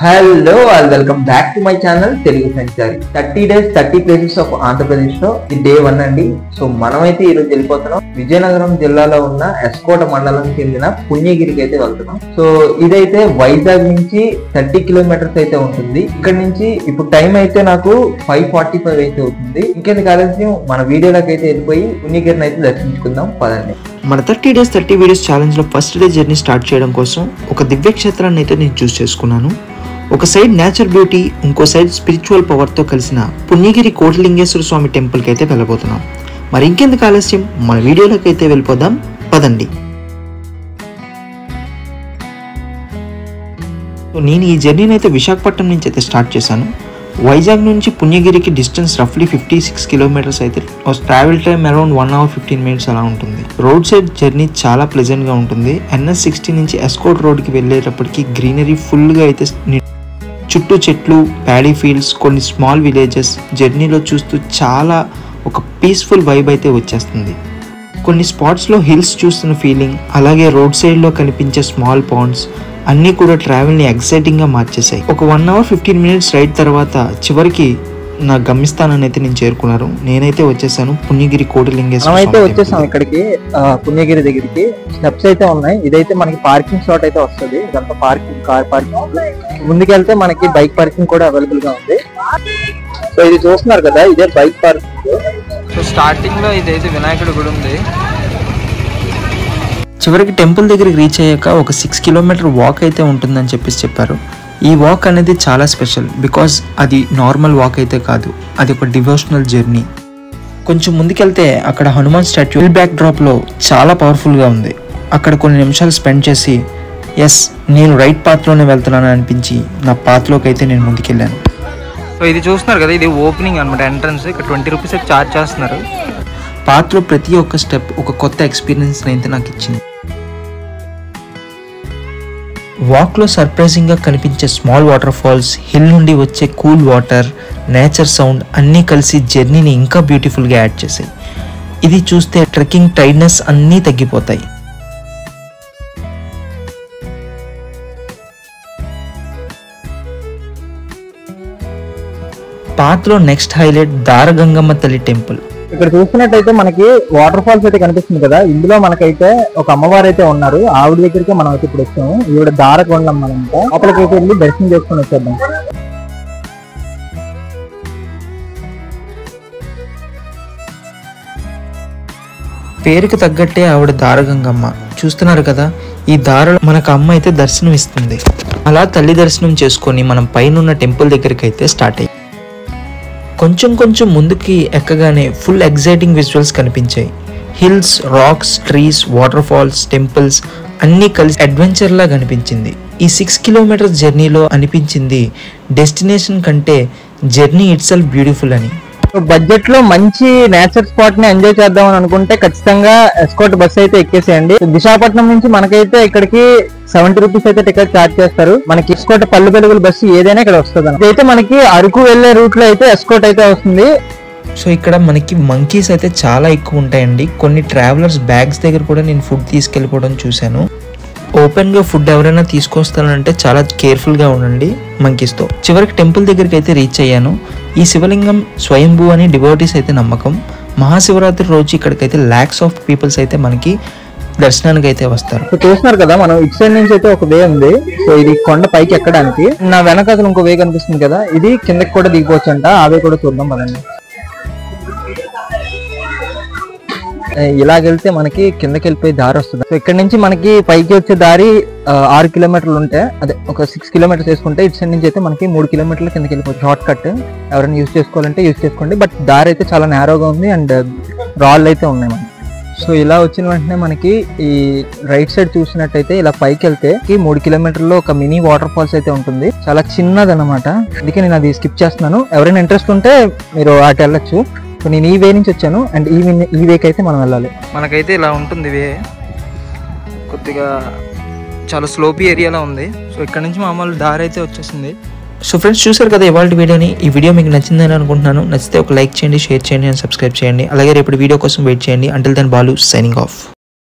Hello all welcome back to my channel Telugu Sanchari 30 days 30 places of Andhra Pradesh లో ఇది day 1 అండి. So మనమైతే ఈరోజు వెళ్ళిపోతున్నాం విజయనగరం జిల్లాలో ఉన్న ఎస్కోట మండలం చెందిన పుణ్యగిరికి అయితే వెళ్తున్నాం. సో ఇదైతే వైజాగ్ నుంచి 30 kilometers అయితే ఉంటుంది. ఇక్కడ నుంచి ఇప్పుడు టైం అయితే నాకు 5:45 అయితే అవుతుంది. ఇంకెందుకు ఆలస్యం మన వీడియోలోకి అయితే వెళ్ళిపోయి పుణ్యగిరిని అయితే దర్శించుకుందాం పదండి. మన 30 days 30 videos ఛాలెంజ్ లో ఫస్ట్ డే జర్నీ స్టార్ట్ చేయడం కోసం ఒక దివ్య క్షేత్రాన్ని అయితే నేను చూస్ చేసుకున్నాను. ఒక సైడ్ నేచర్ బ్యూటీ, ఇంకో సైడ్ స్పిరిచువల్ పవర్తో కలిసిన పుణ్యగిరి కోటిలింగేశ్వర స్వామి టెంపుల్కి అయితే వెళ్ళబోతున్నాం. మరి ఇంకెందుకు ఆలస్యం, మన వీడియోలోకి అయితే వెళ్ళిపోదాం పదండి. నేను ఈ జర్నీని అయితే విశాఖపట్నం నుంచి అయితే స్టార్ట్ చేశాను. వైజాగ్ నుంచి పుణ్యగిరికి డిస్టెన్స్ రఫ్లీ 56 kilometers అయితే travel time around 1 hour 15 minutes అలా ఉంటుంది. రోడ్ సైడ్ జర్నీ చాలా ప్లెజెంట్ గా ఉంటుంది. NS60 నుంచి ఎస్కోట్ రోడ్కి వెళ్ళేటప్పటికి గ్రీనరీ ఫుల్గా అయితే, చుట్టూ చెట్లు, ప్యాడీ ఫీల్డ్స్, కొన్ని స్మాల్ విలేజెస్ జర్నీలో చూస్తూ చాలా ఒక పీస్ఫుల్ వైబ్ అయితే వచ్చేస్తుంది. కొన్ని స్పాట్స్లో హిల్స్ చూస్తున్న ఫీలింగ్, అలాగే రోడ్ సైడ్లో కనిపించే స్మాల్ పాండ్స్ అన్నీ కూడా ట్రావెల్ని ఎక్సైటింగ్గా మార్చేసాయి. ఒక 1 hour 15 minutes రైడ్ తర్వాత చివరికి నా గమ్యస్థానాన్ని అయితే నేను చేరుకున్నాను. నేనైతే వచ్చేసాను పుణ్యగిరి కోటిలింగేశ్వర అయితే వచ్చేసాం ఇక్కడికి పుణ్యగిరి దగ్గరికి. స్టెప్స్ అయితే ఉన్నాయి. ఇదైతే మనకి పార్కింగ్ స్లాట్ అయితే వస్తుంది. ఇదంతా పార్కింగ్, కార్ పార్కింగ్. ముందుకెళ్తే మనకి బైక్ పార్కింగ్ కూడా అవైలబుల్ గా ఉంది. సో ఇది చూస్తున్నారు కదా, ఇదే బైక్ పార్కింగ్. సో స్టార్టింగ్ లో ఇదైతే వినాయకుడి గుడి ఉంది. చివరికి టెంపుల్ దగ్గరికి రీచ్ అయ్యాక ఒక 6 kilometer వాక్ అయితే ఉంటుందని చెప్పారు. ఈ వాక్ అనేది చాలా స్పెషల్, బికాజ్ అది నార్మల్ వాక్ అయితే కాదు, అది ఒక డివోషనల్ జర్నీ. కొంచెం ముందుకెళ్తే అక్కడ హనుమాన్ స్టాట్యూ హిల్ బ్యాక్ డ్రాప్లో చాలా పవర్ఫుల్గా ఉంది. అక్కడ కొన్ని నిమిషాలు స్పెండ్ చేసి ఎస్ నేను రైట్ పాత్లోనే వెళ్తున్నాను అనిపించి నా పాత్లోకి అయితే నేను ముందుకెళ్ళాను. సో ఇది చూస్తున్నారు కదా, ఇది ఓపెనింగ్ అనమాట, ఎంట్రన్స్. ఇక్కడ 20 rupees అయితే ఛార్జ్ చేస్తున్నారు. పాత్లో ప్రతి ఒక్క స్టెప్ ఒక కొత్త ఎక్స్పీరియన్స్ అయితే నాకు ఇచ్చింది. వాక్లో సర్ప్రైజింగ్గా కనిపించే స్మాల్ వాటర్ ఫాల్స్, హిల్ నుండి వచ్చే కూల్ వాటర్, నేచర్ సౌండ్ అన్నీ కలిసి జర్నీని ఇంకా బ్యూటిఫుల్గా యాడ్ చేశాయి. ఇది చూస్తే ట్రెక్కింగ్ టైర్డ్నెస్ అన్నీ తగ్గిపోతాయి. పాత్లో నెక్స్ట్ హైలైట్ దారగంగమ్మ తల్లి టెంపుల్. ఇక్కడ చూస్తున్నట్టయితే మనకి వాటర్ ఫాల్స్ అయితే కనిపిస్తుంది కదా. ఇందులో మనకైతే ఒక అమ్మవారు అయితే ఉన్నారు. ఆవిడ దగ్గరికి మనం అయితే ఇప్పుడు వచ్చాము. ఈవిడ దారగొండమ్మ అనమాట. లోపలికైతే వెళ్ళి దర్శనం చేసుకుని వచ్చేద్దాం. పేరుకి తగ్గట్టే ఆవిడ దారగంగమ్మ. చూస్తున్నారు కదా, ఈ దారలో మనకు అమ్మ అయితే దర్శనం ఇస్తుంది. అలా తల్లి దర్శనం చేసుకొని మనం పైన టెంపుల్ దగ్గరికి అయితే స్టార్ట్ అయ్యి కొంచెం ముందుకి ఎక్కగానే ఫుల్ ఎగ్జైటింగ్ విజువల్స్ కనిపించాయి. Hills, rocks, trees, waterfalls, temples అన్నీ కలిసి అడ్వెంచర్ లా కనిపించింది. ఈ 6 kilometers జర్నీలో అనిపించింది డెస్టినేషన్ కంటే జర్నీ ఇట్ సెల్ఫ్ బ్యూటిఫుల్ అని. బడ్జెట్ లో మంచి నేచర్ స్పాట్ ని ఎంజాయ్ చేద్దాం అని అనుకుంటే ఖచ్చితంగా ఎస్కోట్ బస్ అయితే ఎక్కేసేయండి. విశాఖపట్నం నుంచి మనకైతే ఇక్కడికి 70 rupees అయితే టికెట్ ఛార్జ్ చేస్తారు. మనకి ఎస్కోట్ పల్లె వెలుగుల బస్సు ఏదైనా ఇక్కడ వస్తుంది. అయితే మనకి అరకు వెళ్లే రూట్ లో అయితే ఎస్కోట్ అయితే వస్తుంది. సో ఇక్కడ మనకి మంకీస్ అయితే చాలా ఎక్కువ ఉంటాయండి. కొన్ని ట్రావెలర్స్ బ్యాగ్స్ దగ్గర కూడా నేను ఫుడ్ తీసుకెళ్ళిపోవడం చూశాను. ఓపెన్గా ఫుడ్ ఎవరైనా తీసుకొస్తానంటే చాలా కేర్ఫుల్గా ఉండండి మంకీస్తో. చివరికి టెంపుల్ దగ్గరికి అయితే రీచ్ అయ్యాను. ఈ శివలింగం స్వయంభూ అని డివోటీస్ అయితే నమ్మకం. మహాశివరాత్రి రోజు ఇక్కడికైతే lakhs of పీపుల్స్ అయితే మనకి దర్శనానికి అయితే వస్తారు. సో చూస్తున్నారు కదా, మనం ఇటు సైడ్ నుంచి అయితే ఒక వే ఉంది. సో ఇది కొండ పైకి ఎక్కడానికి. నా వెనక అసలు ఇంకో వే కనిపిస్తుంది కదా, ఇది కిందకి కూడా దిగిపోవచ్చు అంట. ఆ వే కూడా చూద్దాం పదండి. ఇలాగెళ్తే మనకి కిందకి వెళ్ళిపోయి దారి వస్తుంది. సో ఇక్కడ నుంచి మనకి పైకి వచ్చే దారి 6 kilometers ఉంటే, అదే ఒక 6 kilometers వేసుకుంటే ఇటు సైడ్ నుంచి అయితే మనకి 3 kilometers కిందకి వెళ్ళిపోవచ్చు. షార్ట్ కట్ ఎవరైనా యూజ్ చేసుకోవాలంటే యూజ్ చేసుకోండి. బట్ దారి అయితే చాలా నేరోగా ఉంది అండ్ రాళ్ళు అయితే ఉన్నాయి మనకి. సో ఇలా వచ్చిన వెంటనే మనకి ఈ రైట్ సైడ్ చూసినట్టయితే ఇలా పైకి వెళ్తే 3 kilometers లో ఒక మినీ వాటర్ ఫాల్స్ అయితే ఉంటుంది. చాలా చిన్నదన్నమాట. అందుకే నేను అది స్కిప్ చేస్తున్నాను. ఎవరైనా ఇంట్రెస్ట్ ఉంటే మీరు అటు వెళ్ళొచ్చు. సో నేను ఈ వే నుంచి వచ్చాను అండ్ ఈ వేకి అయితే మనం వెళ్ళాలి. మనకైతే ఇలా ఉంటుంది వే, కొద్దిగా చాలా స్లోపీ ఏరియాలో ఉంది. సో ఇక్కడ నుంచి మామూలు దారి అయితే వచ్చేసింది. సో ఫ్రెండ్స్ చూసారు కదా ఇవాళ వీడియోని. ఈ వీడియో మీకు నచ్చిందని అనుకుంటున్నాను. నచ్చితే ఒక లైక్ చేయండి, షేర్ చేయండి అండ్ సబ్స్క్రైబ్ చేయండి. అలాగే రేపు వీడియో కోసం వెయిట్ చేయండి. Until then Balu signing of.